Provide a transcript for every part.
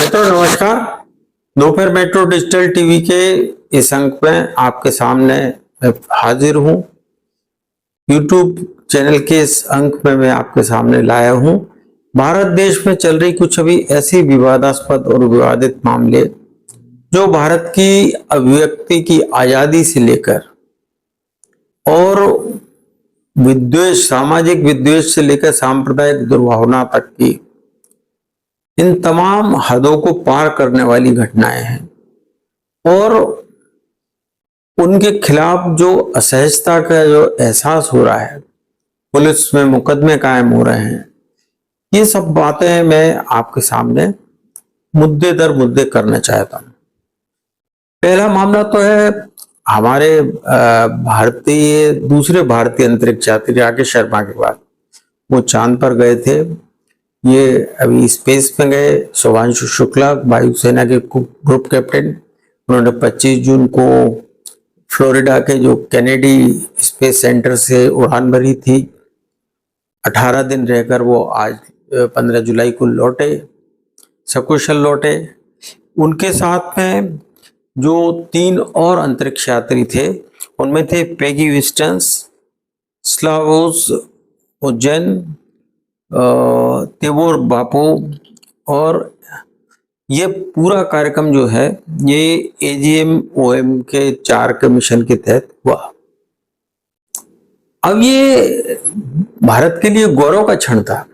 मित्रों नमस्कार। दोपहर मेट्रो डिजिटल टीवी के इस अंक में आपके सामने मैं हाजिर हूं। यूट्यूब चैनल के इस अंक में मैं आपके सामने लाया हूं भारत देश में चल रही कुछ अभी ऐसी विवादास्पद और विवादित मामले जो भारत की अभिव्यक्ति की आजादी से लेकर और विद्वेष, सामाजिक विद्वेष से लेकर सांप्रदायिक दुर्भावना तक की इन तमाम हदों को पार करने वाली घटनाएं हैं और उनके खिलाफ जो असहजता का जो एहसास हो रहा है, पुलिस में मुकदमे कायम हो रहे हैं, ये सब बातें मैं आपके सामने मुद्दे दर मुद्दे करना चाहता हूं। पहला मामला तो है हमारे दूसरे भारतीय अंतरिक्ष यात्री राकेश शर्मा के बाद वो चांद पर गए थे। ये अभी स्पेस में गए। शुभांशु शुक्ला वायुसेना के ग्रुप कैप्टन, उन्होंने 25 जून को फ्लोरिडा के जो कैनेडी स्पेस सेंटर से उड़ान भरी थी। 18 दिन रहकर वो आज 15 जुलाई को लौटे, सकुशल लौटे। उनके साथ में जो 3 और अंतरिक्ष यात्री थे उनमें थे पेगी विस्टन्स, स्लावोस ओजेन, तिबोर बापू। और ये पूरा कार्यक्रम जो है ये AGM-OM के 4 के मिशन के तहत हुआ। अब ये भारत के लिए गौरव का क्षण था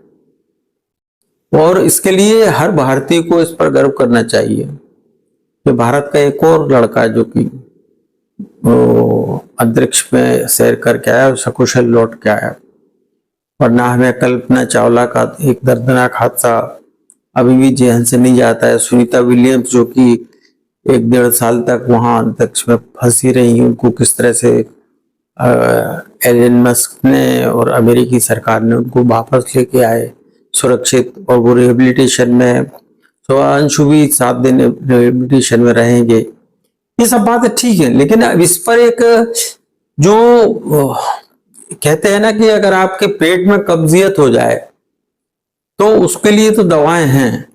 और इसके लिए हर भारतीय को इस पर गर्व करना चाहिए कि भारत का एक और लड़का जो कि अंतरिक्ष में सैर करके आया और सकुशल लौट के आया। वरना हमें कल्पना चावला का एक दर्दनाक हादसा अभी भी जहन से नहीं जाता है। सुनीता विलियम्स जो कि 1-1.5 साल तक वहां अंतरिक्ष में फंसी रही, उनको किस तरह से एलन मस्क ने और अमेरिकी सरकार ने उनको वापस लेके आए सुरक्षित, और वो रिहेबिलिटेशन में, शुभांशु भी 7 दिन रिहेबिलिटेशन में रहेंगे। ये सब बातें ठीक है, लेकिन अब इस पर एक जो कहते हैं ना कि अगर आपके पेट में कब्जियत हो जाए तो उसके लिए तो दवाएं हैं,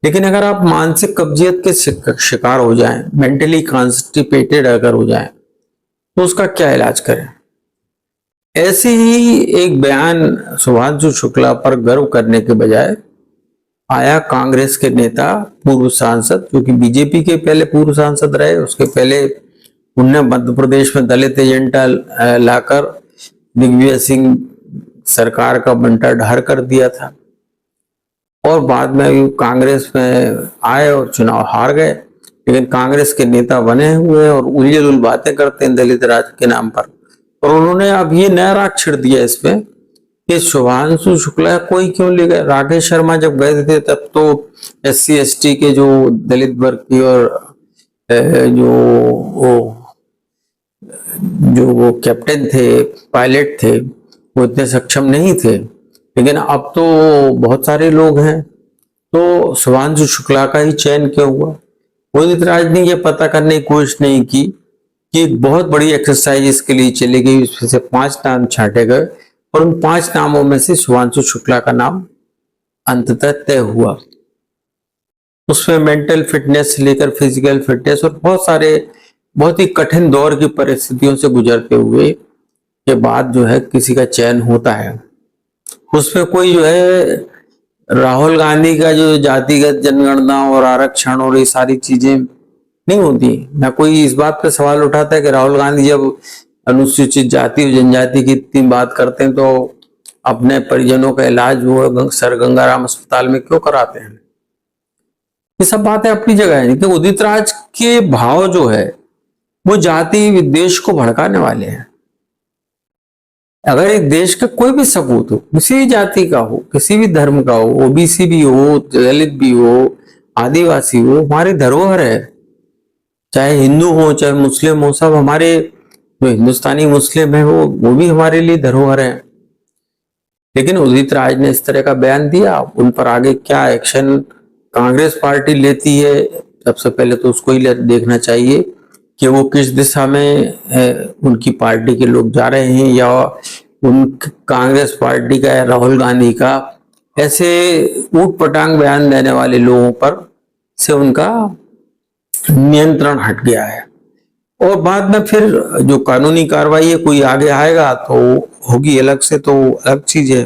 लेकिन अगर आप मानसिक कब्जियत के शिकार हो जाएं, मेंटली कॉन्स्टिपेटेड अगर हो जाएं, तो उसका क्या इलाज करें। ऐसे ही एक बयान शुभांशु शुक्ला पर गर्व करने के बजाय आया कांग्रेस के नेता, पूर्व सांसद, जो कि बीजेपी के पहले पूर्व सांसद रहे। उसके पहले उन्होंने मध्य प्रदेश में दलित एजेंडा लाकर दिग्विजय सिंह सरकार का बंटा ढार कर दिया था और बाद में कांग्रेस में आए और चुनाव हार गए, लेकिन कांग्रेस के नेता बने हुए और उलझुल बातें करते हैं दलित राज के नाम पर। और उन्होंने अब ये नया राग छिड़ दिया इसमें कि शुभांशु शुक्ला कोई क्यों ले गए। राकेश शर्मा जब गए थे तब तो SC ST के जो दलित वर्ग की और जो वो कैप्टन थे, पायलट थे, वो इतने सक्षम नहीं थे, लेकिन अब तो बहुत सारे लोग हैं। तो शुभांशु शुक्ला का ही चयन क्यों हुआ। उदित राज ने यह पता करने की कोशिश नहीं की कि बहुत बड़ी एक्सरसाइज इसके लिए चली गई, उसमें से 5 नाम छांटे गए और उन 5 नामों में से शुभांशु शुक्ला का नाम अंततः तय हुआ। उसमें मेंटल फिटनेस से लेकर फिजिकल फिटनेस और बहुत ही कठिन दौर की परिस्थितियों से गुजरते हुए के बाद जो है किसी का चयन होता है। उसमें कोई जो है राहुल गांधी का जो जातिगत जनगणना और आरक्षण और ये सारी चीजें नहीं होती। ना कोई इस बात पे सवाल उठाता है कि राहुल गांधी जब अनुसूचित जाति और जनजाति की इतनी बात करते हैं तो अपने परिजनों का इलाज वो सर गंगाराम अस्पताल में क्यों कराते हैं। ये सब बातें अपनी जगह है, लेकिन उदित राज के भाव जो है वो जाति विद्वेष को भड़काने वाले हैं। अगर एक देश का कोई भी सपूत हो, किसी भी जाति का हो, किसी भी धर्म का हो, OBC भी हो, दलित भी हो, आदिवासी हो, हमारी धरोहर है। चाहे हिंदू हो चाहे मुस्लिम हो, सब हमारे, जो हिंदुस्तानी मुस्लिम है वो भी हमारे लिए धरोहर है। लेकिन उदित राज ने इस तरह का बयान दिया, उन पर आगे क्या एक्शन कांग्रेस पार्टी लेती है, सबसे पहले तो उसको ही देखना चाहिए कि वो किस दिशा में उनकी पार्टी के लोग जा रहे हैं, या उन कांग्रेस पार्टी का या राहुल गांधी का ऐसे ऊट पटांग बयान देने वाले लोगों पर से उनका नियंत्रण हट गया है। और बाद में फिर जो कानूनी कार्रवाई है, कोई आगे आएगा तो होगी अलग से, तो अलग चीज है।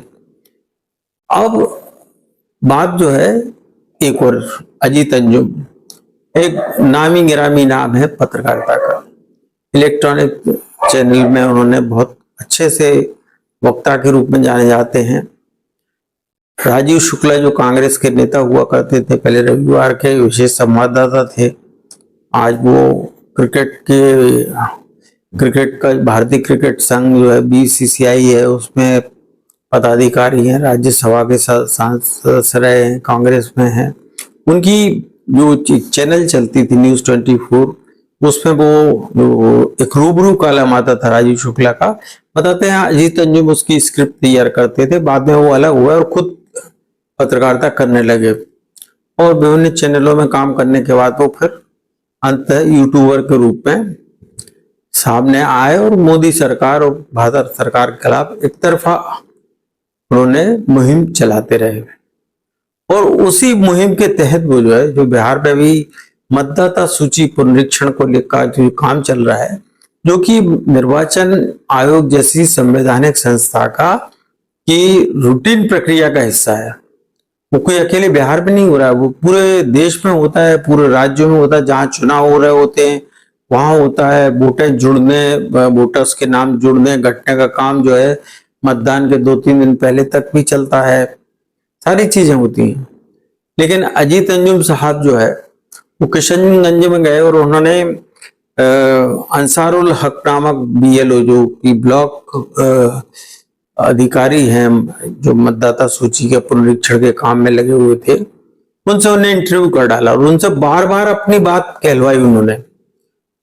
अब बात जो है एक और, अजीत अंजुम एक नामी गिरामी नाम है पत्रकारिता का। इलेक्ट्रॉनिक चैनल में उन्होंने बहुत अच्छे से वक्ता के रूप में जाने जाते हैं। राजीव शुक्ला जो कांग्रेस के नेता हुआ करते थे, पहले रविवार के विशेष संवाददाता थे, आज वो क्रिकेट का भारतीय क्रिकेट संघ जो है बीसीसीआई है, उसमें पदाधिकारी हैं, राज्यसभा के सदस्य रहे हैं, कांग्रेस में हैं। उनकी जो चैनल चलती थी न्यूज 24, उसमें वो एक रूबरू कॉलम आता था राजीव शुक्ला का, बताते हैं अजीत अंजुम उसकी स्क्रिप्ट तैयार करते थे। बाद में वो अलग हुआ और खुद पत्रकारिता करने लगे, और विभिन्न चैनलों में काम करने के बाद वो फिर अंत यूट्यूबर के रूप में सामने आए और मोदी सरकार और भारत सरकार के खिलाफ एक तरफा उन्होंने मुहिम चलाते रहे। और उसी मुहिम के तहत वो जो है, जो बिहार में भी मतदाता सूची पुनरीक्षण को लेकर जो काम चल रहा है, जो कि निर्वाचन आयोग जैसी संवैधानिक संस्था का की रूटीन प्रक्रिया का हिस्सा है। वो कोई अकेले बिहार में नहीं हो रहा है, वो पूरे देश में होता है, पूरे राज्यों में होता है। जहां चुनाव हो रहे होते हैं वहां होता है। वोटें जुड़ने, वोटर्स के नाम जुड़ने घटने का काम जो है मतदान के 2-3 दिन पहले तक भी चलता है, सारी चीजें होती हैं। लेकिन अजीत अंजुम साहब जो है वो किशनगंज में गए और उन्होंने अंसारुल हक नामक बीएलओ जो कि ब्लॉक अधिकारी हैं, जो मतदाता सूची के पुनरीक्षण के काम में लगे हुए थे, उनसे उन्हें इंटरव्यू कर डाला और उनसे बार बार अपनी बात कहलवाई। उन्होंने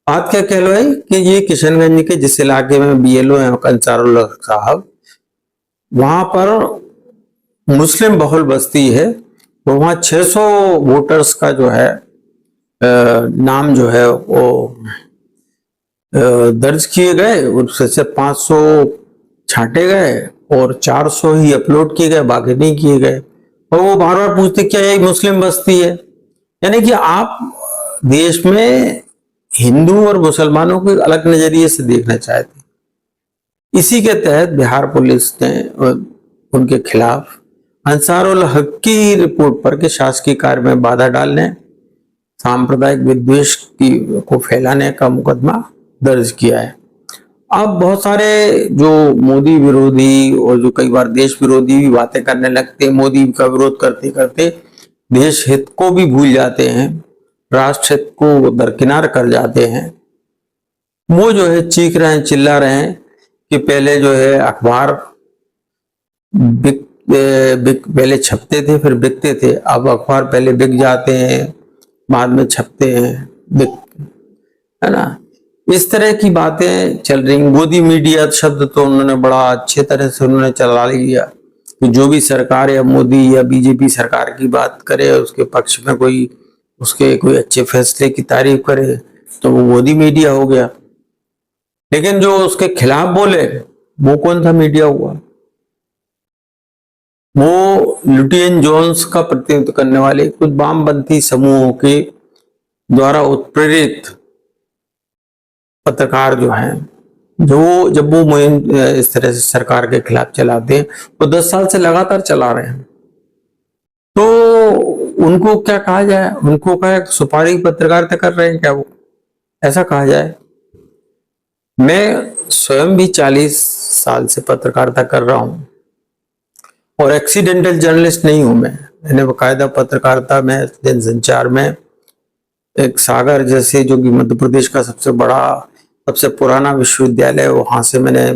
बात क्या कहलवाई कि ये किशनगंज के जिस इलाके में बीएलओ हैं अंसारुल हक साहब, वहां पर मुस्लिम बहुल बस्ती है, तो वहां 600 वोटर्स का जो है नाम जो है वो दर्ज किए गए, उससे से 500 छांटे गए और 400 ही अपलोड किए गए, बाकी नहीं किए गए। और वो बार बार पूछते क्या ये मुस्लिम बस्ती है? यानी कि आप देश में हिंदू और मुसलमानों को अलग नजरिए से देखना चाहते। इसी के तहत बिहार पुलिस ने उनके खिलाफ अंसारुल हक की रिपोर्ट पर कि शासकीय कार्य में बाधा डालने, सांप्रदायिक विद्वेष को फैलाने का मुकदमा दर्ज किया है। अब बहुत सारे जो मोदी विरोधी और जो कई बार देश विरोधी भी बातें करने लगते हैं, मोदी का विरोध करते करते देश हित को भी भूल जाते हैं, राष्ट्र हित को दरकिनार कर जाते हैं। वो जो है चीख रहे हैं, चिल्ला रहे हैं कि पहले जो है अखबार पहले छपते थे फिर बिकते थे, अब अखबार पहले बिक जाते हैं बाद में छपते हैं, है ना। इस तरह की बातें चल रही। मोदी मीडिया शब्द तो उन्होंने बड़ा अच्छे तरह से उन्होंने चला लिया कि जो भी सरकार या मोदी या बीजेपी सरकार की बात करे, उसके पक्ष में कोई उसके कोई अच्छे फैसले की तारीफ करे तो वो मोदी मीडिया हो गया। लेकिन जो उसके खिलाफ बोले वो कौन सा मीडिया हुआ? वो लुटियन जोन्स का प्रतिनिधित्व करने वाले कुछ वामपंथी समूहों के द्वारा उत्प्रेरित पत्रकार जो हैं, जो जब वो मुहिम इस तरह से सरकार के खिलाफ चलाते हैं, वो 10 साल से लगातार चला रहे हैं, तो उनको क्या कहा जाए? उनको क्या सुपारी पत्रकारिता कर रहे हैं क्या वो? ऐसा कहा जाए? मैं स्वयं भी 40 साल से पत्रकारिता कर रहा हूं और एक्सीडेंटल जर्नलिस्ट नहीं हूं। मैंने बाकायदा पत्रकारिता में, जनसंचार में एक सागर जैसे जो कि मध्य प्रदेश का सबसे बड़ा सबसे पुराना विश्वविद्यालय, वहां से मैंने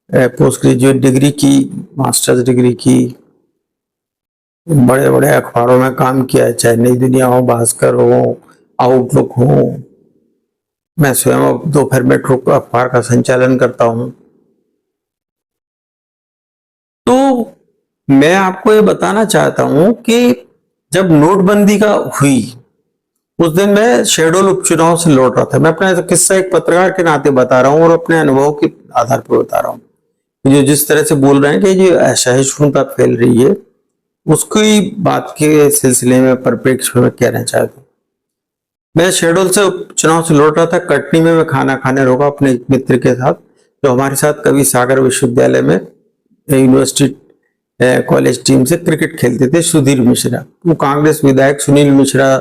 पोस्ट ग्रेजुएट डिग्री की, मास्टर्स डिग्री की, बड़े बड़े अखबारों में काम किया है, चाहे नई दुनिया हो, भास्कर हो, आउटलुक हो। मैं स्वयं दोपहर मेट्रो अखबार का संचालन करता हूं। तो मैं आपको ये बताना चाहता हूं कि जब नोटबंदी का हुई उस दिन मैं शहडोल उपचुनाव से लौट रहा था। मैं अपना किस्सा एक पत्रकार के नाते बता रहा हूँ और अपने अनुभव के आधार पर बता रहा हूँ। जो जिस तरह से बोल रहे हैं कि जो असहिष्णुता फैल रही है, उसकी बात के सिलसिले में परिप्रेक्ष्य में कहना चाहता हूँ। मैं शहडोल से चुनाव से लौट रहा था। कटनी में मैं खाना खाने रुका अपने एक मित्र के साथ, जो हमारे साथ कभी सागर विश्वविद्यालय में यूनिवर्सिटी कॉलेज टीम से क्रिकेट खेलते थे, सुधीर मिश्रा। वो कांग्रेस विधायक सुनील मिश्रा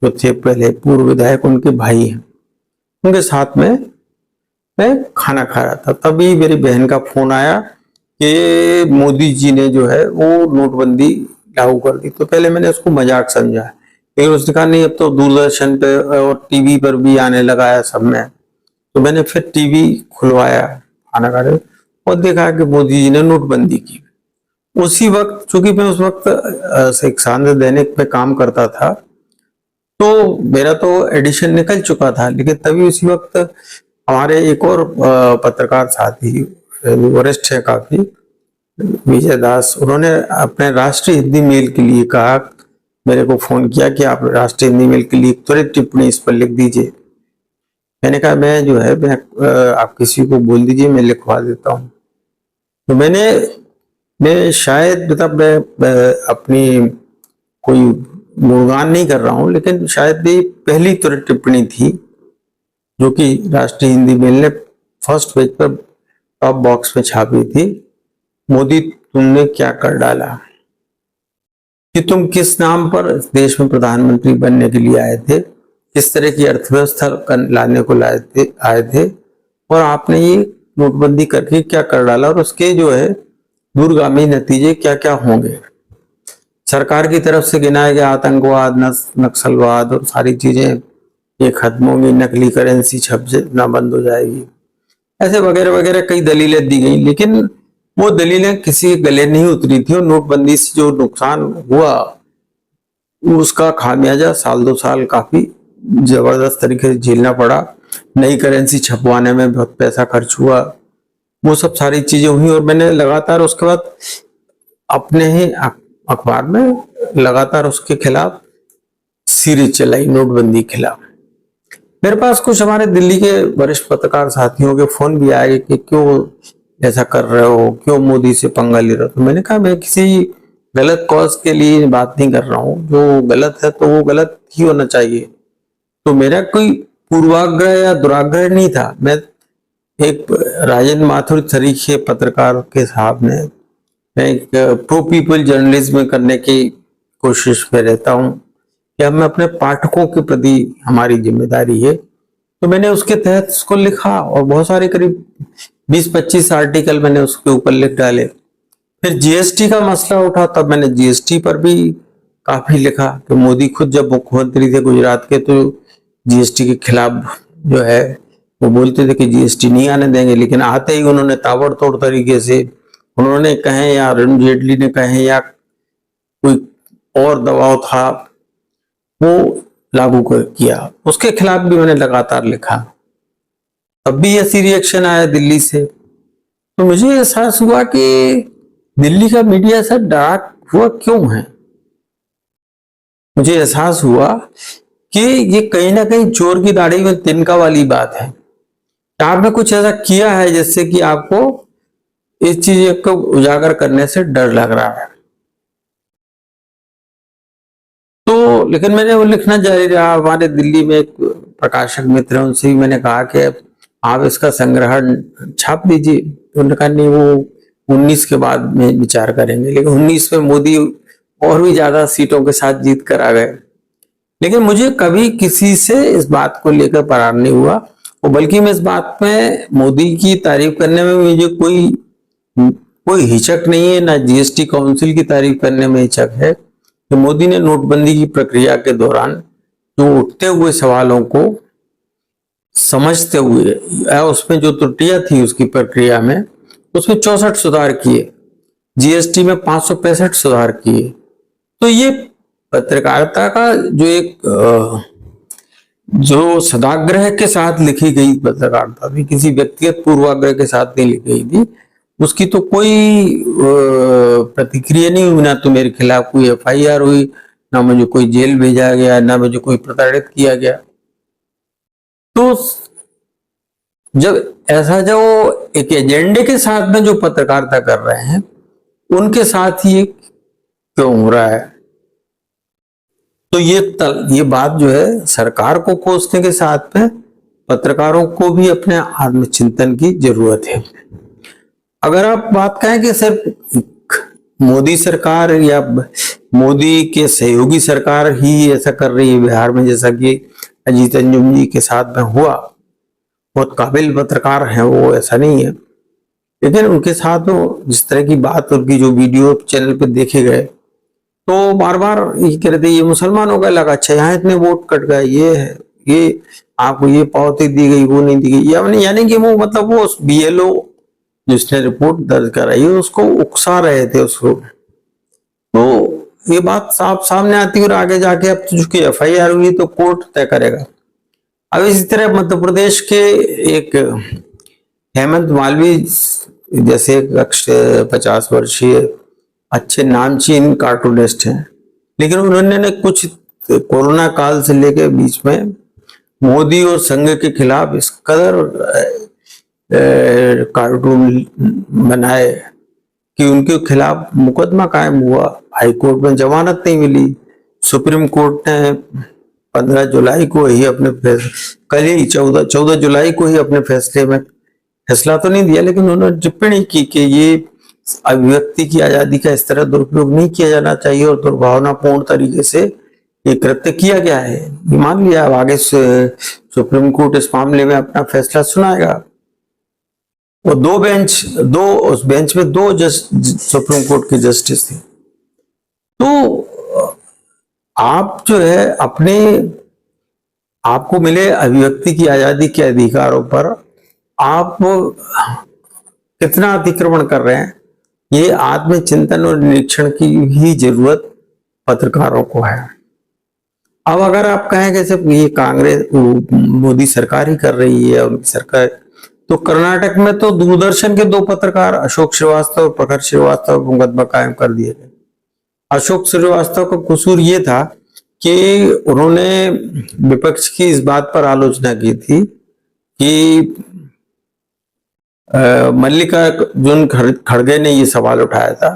जो थे पहले पूर्व विधायक, उनके भाई हैं। उनके साथ में मैं खाना खा रहा था, तभी मेरी बहन का फोन आया कि मोदी जी ने जो है वो नोटबंदी लागू कर दी। तो पहले मैंने उसको मजाक समझा, लेकिन उसने कहा नहीं अब तो दूरदर्शन पे और टीवी पर भी आने लगा है सब में। तो मैंने फिर टीवी खुलवाया खाना खा रहे और देखा कि मोदी जी ने नोटबंदी की। उसी वक्त, चूंकि मैं उस वक्त एक सांसद दैनिक में काम करता था, तो मेरा तो एडिशन निकल चुका था, लेकिन तभी उसी वक्त हमारे एक और पत्रकार साथी वरिष्ठ है काफी, विजय दास, उन्होंने अपने राष्ट्रीय हिंदी मेल के लिए कहा, मेरे को फोन किया कि आप राष्ट्रीय हिंदी मेल के लिए त्वरित टिप्पणी इस पर लिख दीजिए। मैंने कहा मैं जो है आप किसी को बोल दीजिए, मैं लिखवा देता हूँ। तो मैं शायद मतलब मैं अपनी कोई गुणगान नहीं कर रहा हूँ, लेकिन शायद ये पहली त्वरित टिप्पणी थी जो कि राष्ट्रीय हिंदी मेल ने फर्स्ट पेज पर टॉप बॉक्स में छापी थी। मोदी तुमने क्या कर डाला, कि तुम किस नाम पर इस देश में प्रधानमंत्री बनने के लिए आए थे, किस तरह की अर्थव्यवस्था लाने को आए थे, और आपने ये नोटबंदी करके क्या कर डाला, और उसके जो है दूरगामी नतीजे क्या क्या होंगे। सरकार की तरफ से गिनाए गए आतंकवाद, नक्सलवाद और सारी चीजें ये खत्म होंगी, नकली करेंसी छपना बंद हो जाएगी, ऐसे वगैरह वगैरह कई दलीलें दी गई। लेकिन वो दलीलें किसी के गले नहीं उतरी थी, और नोटबंदी से जो नुकसान हुआ उसका खामियाजा साल 2 साल काफी जबरदस्त तरीके से झेलना पड़ा। नई करेंसी छपवाने में बहुत पैसा खर्च हुआ, वो सब सारी चीजें हुई। और मैंने लगातार उसके बाद अपने ही अखबार में लगातार उसके खिलाफ सीरीज चलाई, नोटबंदी के खिलाफ। मेरे पास कुछ हमारे दिल्ली के वरिष्ठ पत्रकार साथियों के फोन भी आए कि क्यों ऐसा कर रहे हो, क्यों मोदी से पंगा ले रहे हो। तो मैंने कहा मैं किसी गलत कॉज के लिए बात नहीं कर रहा हूँ, जो गलत है तो वो गलत ही होना चाहिए। तो मेरा कोई पूर्वाग्रह या दुराग्रह नहीं था। मैं एक राजेंद्र माथुर तरीके पत्रकार के साहब ने, मैं एक प्रो पीपल जर्नलिज्म करने की कोशिश में रहता हूँ कि हम अपने पाठकों के प्रति हमारी जिम्मेदारी है। तो मैंने उसके तहत उसको लिखा, और बहुत सारे करीब 20-25 आर्टिकल मैंने उसके ऊपर लिख डाले। फिर जीएसटी का मसला उठा, तब मैंने जीएसटी पर भी काफी लिखा कि मोदी खुद जब मुख्यमंत्री थे गुजरात के, तो जीएसटी के खिलाफ जो है वो बोलते थे कि जीएसटी नहीं आने देंगे, लेकिन आते ही उन्होंने ताबड़तोड़ तरीके से, उन्होंने कहे या अरुण जेटली ने कहे या कोई और दबाव था, वो लागू किया। उसके खिलाफ भी मैंने लगातार लिखा, तब भी ऐसी रिएक्शन आया दिल्ली से। तो मुझे एहसास हुआ कि दिल्ली का मीडिया ऐसा डरा हुआ क्यों है। मुझे एहसास हुआ कि ये कहीं ना कहीं चोर की दाढ़ी में तिनका वाली बात है। आपने कुछ ऐसा किया है जिससे कि आपको इस चीज को उजागर करने से डर लग रहा है। तो लेकिन मैंने वो लिखना जारी रहा। हमारे दिल्ली में एक प्रकाशक मित्र हैं, उनसे भी मैंने कहा कि आप इसका संग्रहण छाप दीजिए। उन्होंने कहा नहीं, वो 19 के बाद में विचार करेंगे। लेकिन 19 में मोदी और भी ज्यादा सीटों के साथ जीत कर आ गए। लेकिन मुझे कभी किसी से इस बात को लेकर परार नहीं हुआ, और बल्कि मैं इस बात में मोदी की तारीफ करने में मुझे कोई हिचक नहीं है, ना जीएसटी काउंसिल की तारीफ करने में हिचक है कि मोदी ने नोटबंदी की प्रक्रिया के दौरान जो उठते हुए सवालों को समझते हुए या उसमें जो त्रुटियां थी उसकी प्रक्रिया में, उसमें 64 सुधार किए, जीएसटी में 565 सुधार किए। तो ये पत्रकारिता का जो एक जो सदाग्रह के साथ लिखी गई पत्रकारिता थी, किसी व्यक्तिगत पूर्वाग्रह के साथ नहीं लिखी गई थी, उसकी तो कोई प्रतिक्रिया नहीं हुई। ना तो मेरे खिलाफ कोई एफआईआर हुई, ना मुझे कोई जेल भेजा गया, ना मुझे कोई प्रताड़ित किया गया। तो जब ऐसा जो एक एजेंडे के साथ में जो पत्रकारिता कर रहे हैं, उनके साथ ही एक क्यों हो रहा है। तो ये बात जो है सरकार को कोसने के साथ में पत्रकारों को भी अपने आत्मचिंतन की जरूरत है। अगर आप बात कहें कि सिर्फ मोदी सरकार या मोदी के सहयोगी सरकार ही ऐसा कर रही है बिहार में, जैसा कि अजीत अंजुम जी के साथ में हुआ, बहुत काबिल पत्रकार हैं वो, ऐसा नहीं है, लेकिन उनके साथ में जिस तरह की बात, उनकी जो वीडियो चैनल पे देखे गए, तो बार बार ये कह रहे थे ये मुसलमानों का इलाका, अच्छा यहाँ इतने वोट कट गए, ये है, ये आपको ये पावती दी गई, वो नहीं दी गई, यानी कि वो मतलब वो बीएलओ जिसने रिपोर्ट दर्ज कराई उसको उकसा रहे थे उसको। तो ये बात साफ सामने आती है और आगे जाके अब तो चूंकि एफआईआर हुई तो कोर्ट तय करेगा। अब इसी तरह मध्य प्रदेश के एक हेमंत मालवीय जैसे एक 50 वर्षीय अच्छे नामचीन कार्टूनिस्ट हैं, लेकिन उन्होंने ने कुछ कोरोना काल से लेकर बीच में मोदी और संघ के खिलाफ इस कदर कार्टून बनाए कि उनके खिलाफ मुकदमा कायम हुआ, हाई कोर्ट में जमानत नहीं मिली, सुप्रीम कोर्ट ने 15 जुलाई को ही अपने कल ही 14 जुलाई को ही अपने फैसले में फैसला तो नहीं दिया, लेकिन उन्होंने टिप्पणी की कि ये अभिव्यक्ति की आजादी का इस तरह दुरुपयोग नहीं किया जाना चाहिए और दुर्भावनापूर्ण तरीके से ये कृत्य किया गया है, ये मान लिया। अब आगे सुप्रीम कोर्ट इस मामले में अपना फैसला सुनाएगा। वो उस बेंच में 2 सुप्रीम कोर्ट के जस्टिस थे। तो आप जो है अपने आपको मिले अभिव्यक्ति की आजादी के अधिकारों पर आप कितना अतिक्रमण कर रहे हैं, ये आत्मचिंतन और निरीक्षण की ही जरूरत पत्रकारों को है। अब अगर आप कहें कि सिर्फ ये कांग्रेस मोदी सरकार ही कर रही है, उनकी सरकार, तो कर्नाटक में तो दूरदर्शन के 2 पत्रकार अशोक श्रीवास्तव और प्रखर श्रीवास्तव मुकदमा कायम कर दिए गए। अशोक श्रीवास्तव का कसूर ये था कि उन्होंने विपक्ष की इस बात पर आलोचना की थी कि मल्लिकार्जुन खड़गे ने ये सवाल उठाया था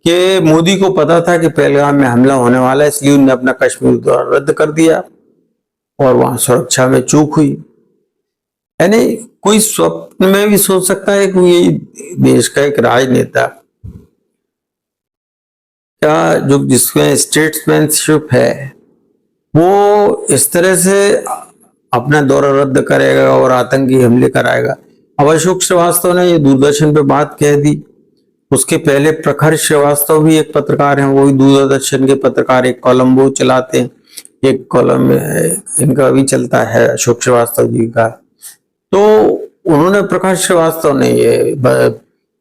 कि मोदी को पता था कि पहलगाम में हमला होने वाला है, इसलिए उन्होंने अपना कश्मीर दौरा रद्द कर दिया और वहां सुरक्षा में चूक हुई। यानी कोई स्वप्न में भी सोच सकता है कि ये देश का एक राजनेता क्या जो जिसमें स्टेट्समैनशिप है वो इस तरह से अपना दौरा रद्द करेगा और आतंकी हमले कराएगा। अब अशोक श्रीवास्तव ने ये दूरदर्शन पे बात कह दी, उसके पहले प्रखर श्रीवास्तव भी एक पत्रकार हैं, वो भी दूरदर्शन के पत्रकार, एक कॉलम वो चलाते हैं, एक कॉलम इनका भी चलता है अशोक श्रीवास्तव जी का। तो उन्होंने प्रकाश श्रीवास्तव ने ये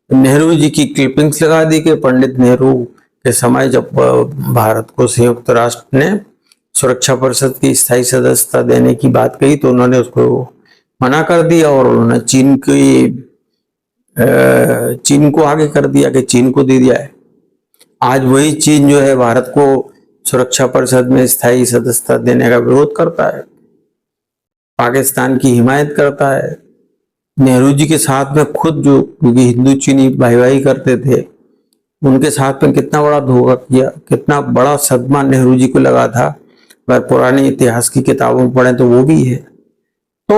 नेहरू जी की क्लिपिंग्स लगा दी कि पंडित नेहरू के समय जब भारत को संयुक्त राष्ट्र ने सुरक्षा परिषद की स्थायी सदस्यता देने की बात कही तो उन्होंने उसको मना कर दिया और उन्होंने चीन को आगे कर दिया कि चीन को दे दिया है। आज वही चीन जो है भारत को सुरक्षा परिषद में स्थायी सदस्यता देने का विरोध करता है, पाकिस्तान की हिमायत करता है। नेहरू जी के साथ में खुद जो क्योंकि हिंदू चीनी भाई भाई करते थे, उनके साथ में कितना बड़ा धोखा किया, कितना बड़ा सदमा नेहरू जी को लगा था। अगर पुराने इतिहास की किताबों पढ़े तो वो भी है। तो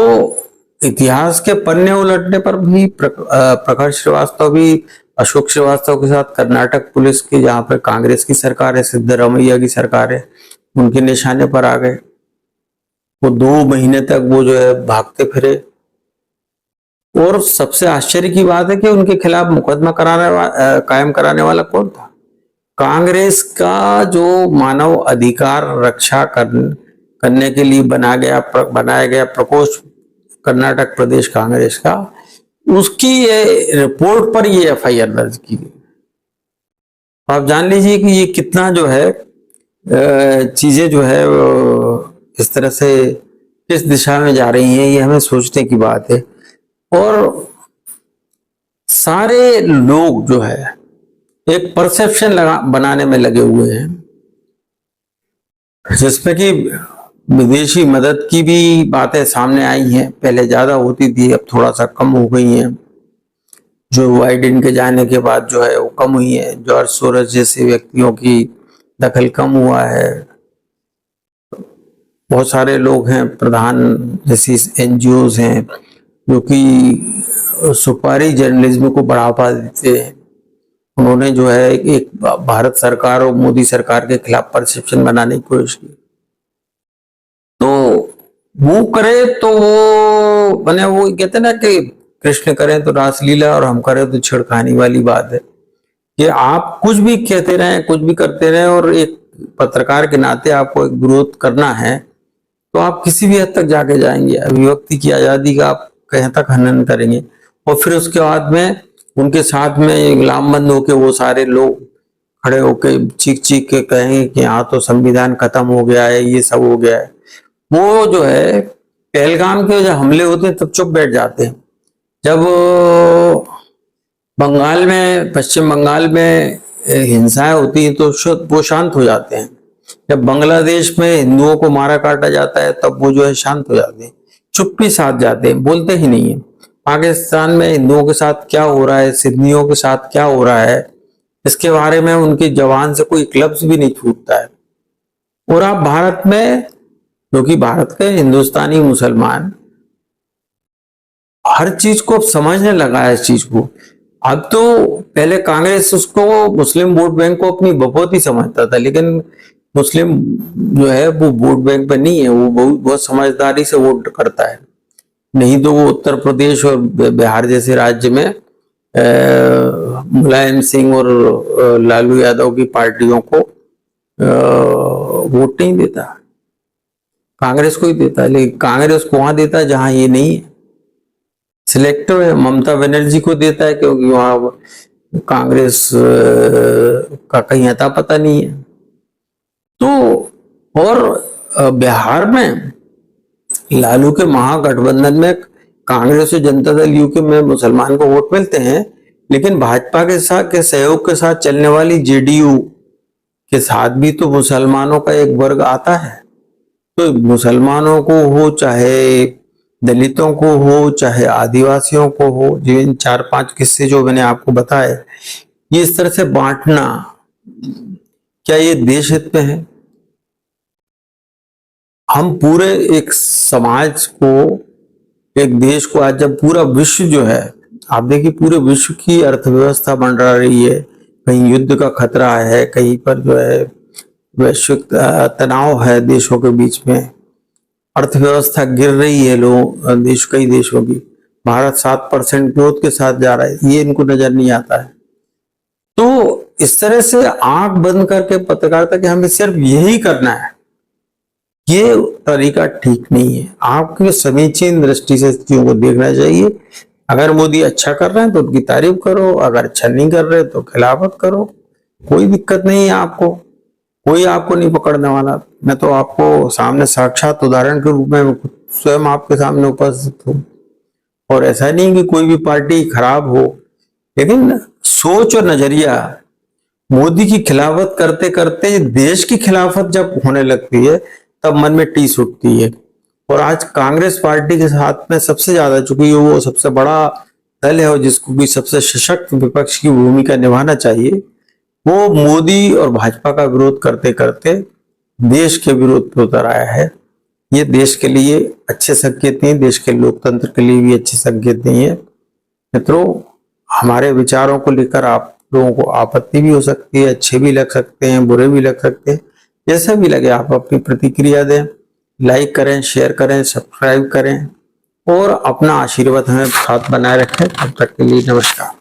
इतिहास के पन्ने उलटने पर भी प्रखर श्रीवास्तव भी अशोक श्रीवास्तव के साथ कर्नाटक पुलिस की, जहां पर कांग्रेस की सरकार है, सिद्धरामैया की सरकार है, उनके निशाने पर आ गए। वो 2 महीने तक वो जो है भागते फिरे और सबसे आश्चर्य की बात है कि उनके खिलाफ मुकदमा कायम कराने वाला कौन था? कांग्रेस का जो मानव अधिकार रक्षा करने के लिए बनाया गया प्रकोष्ठ कर्नाटक प्रदेश कांग्रेस का, उसकी ये रिपोर्ट पर ये एफआईआर दर्ज की गई। आप जान लीजिए कि ये कितना जो है चीजें जो है इस तरह से किस दिशा में जा रही हैं, ये हमें सोचने की बात है। और सारे लोग जो है एक परसेप्शन बनाने में लगे हुए हैं, जिसमें कि विदेशी मदद की भी बातें सामने आई हैं। पहले ज्यादा होती थी, अब थोड़ा सा कम हो गई हैं। जो बाइडेन के जाने के बाद जो है वो कम हुई है। जॉर्ज सोरोस जैसे व्यक्तियों की दखल कम हुआ है। बहुत सारे लोग हैं, प्रधान जैसी एनजीओज हैं जो कि सुपारी जर्नलिज्म को बढ़ावा देते हैं। उन्होंने जो है एक भारत सरकार और मोदी सरकार के खिलाफ परसेप्शन बनाने की कोशिश की। तो वो करे तो वो बने, वो कहते ना कि कृष्ण करें तो रासलीला और हम करें तो छेड़खानी वाली बात है कि आप कुछ भी कहते रहें, कुछ भी करते रहें, और एक पत्रकार के नाते आपको एक विरोध करना है तो आप किसी भी हद तक जाके जाएंगे। अभिव्यक्ति की आजादी का आप कहीं तक हनन करेंगे, और फिर उसके बाद में उनके साथ में लामबंद होके वो सारे लोग खड़े होके चीख चीख के कहेंगे कि यहाँ तो संविधान खत्म हो गया है, ये सब हो गया है। वो जो है पहलगाम के जब हमले होते हैं तब चुप बैठ जाते हैं। जब बंगाल में, पश्चिम बंगाल में हिंसाएं होती हैं तो वो शांत हो जाते हैं। जब बांग्लादेश में हिंदुओं को मारा काटा जाता है तब वो जो है शांत हो जाते हैं, चुप्पी साध जाते हैं, बोलते ही नहीं है। पाकिस्तान में हिंदुओं के साथ क्या हो रहा है, सिंधियों के साथ क्या हो रहा है, इसके बारे में उनकी जबान से कोई एक लफ्ज भी नहीं छूटता है। और आप भारत में, जो कि भारत के हिंदुस्तानी मुसलमान हर चीज को समझने लगा है इस चीज को। अब तो पहले कांग्रेस उसको मुस्लिम वोट बैंक को अपनी बपौती समझता था, लेकिन मुस्लिम जो है वो वोट बैंक पे नहीं है, वो बहुत समझदारी से वोट करता है। नहीं तो वो उत्तर प्रदेश और बिहार जैसे राज्य में मुलायम सिंह और लालू यादव की पार्टियों को वोट नहीं देता, कांग्रेस को ही देता है। लेकिन कांग्रेस को वहां देता है जहां ये नहीं है, सिलेक्टिव है। ममता बनर्जी को देता है क्योंकि वहां कांग्रेस का कहीं अता पता नहीं है। तो और बिहार में लालू के महागठबंधन में कांग्रेस और जनता दल यूके में मुसलमान को वोट मिलते हैं, लेकिन भाजपा के साथ के सहयोग के साथ चलने वाली जेडीयू के साथ भी तो मुसलमानों का एक वर्ग आता है। तो मुसलमानों को हो, चाहे दलितों को हो, चाहे आदिवासियों को हो, जिन 4-5 किस्से जो मैंने आपको बताए, ये इस तरह से बांटना, क्या ये देश हित में है? हम पूरे एक समाज को, एक देश को, आज जब पूरा विश्व जो है, आप देखिए पूरे विश्व की अर्थव्यवस्था बन रही है, कहीं युद्ध का खतरा है, कहीं पर जो है वैश्विक तनाव है देशों के बीच में, अर्थव्यवस्था गिर रही है कई देशों की। भारत 7% ग्रोथ के साथ जा रहा है, ये इनको नजर नहीं आता है। तो इस तरह से आंख बंद करके पत्रकारिता के हमें सिर्फ यही करना है, ये तरीका ठीक नहीं है। आपको समीचीन दृष्टि से चीजों को देखना चाहिए। अगर मोदी अच्छा कर रहे हैं तो उनकी तारीफ करो, अगर अच्छा नहीं कर रहे तो खिलाफत करो, कोई दिक्कत नहीं है। आपको कोई आपको नहीं पकड़ने वाला। मैं तो आपको सामने साक्षात उदाहरण के रूप में स्वयं आपके सामने उपस्थित हूँ। और ऐसा नहीं कि कोई भी पार्टी खराब हो, लेकिन सोच और नजरिया, मोदी की खिलाफत करते करते देश की खिलाफत जब होने लगती है तब मन में टीस उठती है। और आज कांग्रेस पार्टी के साथ में सबसे ज्यादा, चूंकि वो सबसे बड़ा दल है और जिसको भी सबसे सशक्त विपक्ष की भूमिका निभाना चाहिए, वो मोदी और भाजपा का विरोध करते करते देश के विरोध पे उतर आया है। ये देश के लिए अच्छे संकेत नहीं, देश के लोकतंत्र के लिए भी अच्छे संकेत नहीं है। मित्रों, हमारे विचारों को लेकर आप लोगों को आपत्ति भी हो सकती है, अच्छे भी लग सकते हैं, बुरे भी लग सकते हैं, जैसा भी लगे आप अपनी प्रतिक्रिया दें। लाइक करें, शेयर करें, सब्सक्राइब करें और अपना आशीर्वाद हमें साथ बनाए रखें। तब तक के लिए नमस्कार।